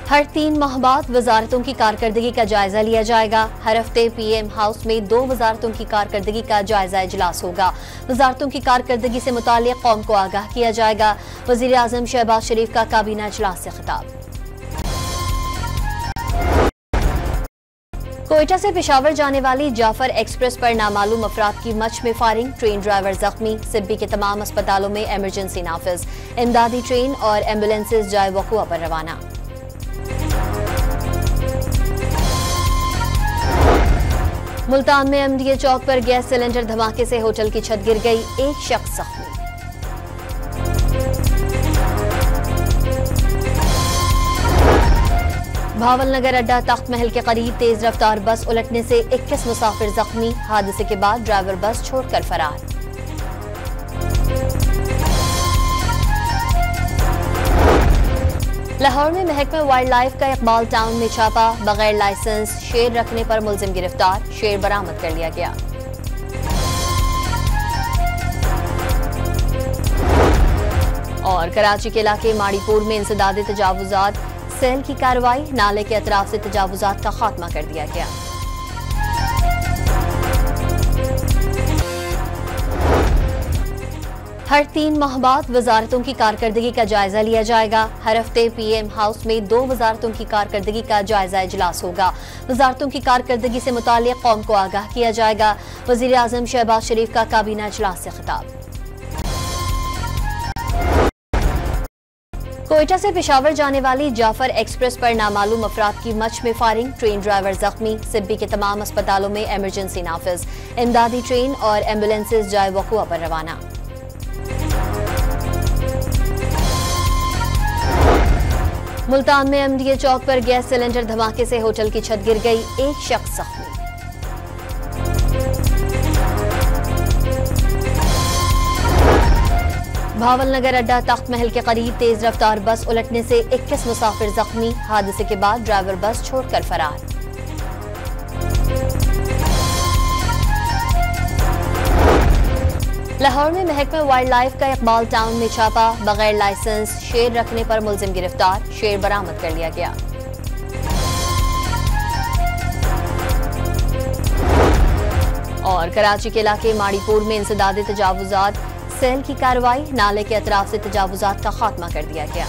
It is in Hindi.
हर 3 माह बाद वजारतों की कारकर्दगी का जायजा लिया जाएगा। हर हफ्ते PM हाउस में 2 वजारतों की कारकर्दगी का जायजा इजलास होगा। वजारतों की कारकर्दगी से मुताल्लिक कौम को आगाह किया जाएगा। वजीर आजम शहबाज शरीफ का काबीना इजलास से खिताब। कोयटा से पेशावर जाने वाली जाफर एक्सप्रेस पर नामालूम अफराद की मच में फायरिंग, ट्रेन ड्राइवर जख्मी। सिब्बी के तमाम अस्पतालों में इमरजेंसी नाफिज। इमदादी ट्रेन और एम्बुलेंसेज जाए वकुआ पर रवाना। मुल्तान में MDA चौक पर गैस सिलेंडर धमाके से होटल की छत गिर गई, एक शख्स जख्मी। भावल नगर अड्डा तख्त महल के करीब तेज रफ्तार बस उलटने से 21 मुसाफिर जख्मी। हादसे के बाद ड्राइवर बस छोड़कर फरार। लाहौर में महकमा वाइल्ड लाइफ का इकबाल टाउन में छापा, बगैर लाइसेंस शेर रखने पर मुलजिम गिरफ्तार, शेर बरामद कर लिया गया। और कराची के इलाके माड़ीपुर में इंसदादे तजावुजात, सेल की कार्रवाई, नाले के अतराफ से तजावुजात का खात्मा कर दिया गया। हर 3 माह बाद वजारतों की कारकर्दगी का जायजा लिया जाएगा। हर हफ्ते PM हाउस में 2 वजारतों की कारकर्दगी का जायजा इजलास होगा। वजारतों की कारकर्दगी से मुताल्लिक कौम को आगाह किया जाएगा। वजीर आजम शहबाज शरीफ का काबीना इजलास से खिताब। कोयटा से पेशावर जाने वाली जाफर एक्सप्रेस पर नामालूम अफराद की मच में फायरिंग, ट्रेन ड्राइवर जख्मी। सिब्बी के तमाम अस्पतालों में इमरजेंसी नाफिज। इमदादी ट्रेन और एम्बुलेंसेज जाए वकुआ पर रवाना। मुल्तान में MDA चौक पर गैस सिलेंडर धमाके से होटल की छत गिर गई, एक शख्स जख्मी। भावल नगर अड्डा तख्त महल के करीब तेज रफ्तार बस उलटने से 21 मुसाफिर जख्मी। हादसे के बाद ड्राइवर बस छोड़कर फरार। लाहौर में महकमा वाइल्ड लाइफ का इकबाल टाउन में छापा, बगैर लाइसेंस शेर रखने पर मुलजिम गिरफ्तार, शेर बरामद कर लिया गया। और कराची के इलाके माड़ीपुर में इंसदादे तजावुजात, सेल की कार्रवाई, नाले के अतराफ से तजावुजात का खात्मा कर दिया गया।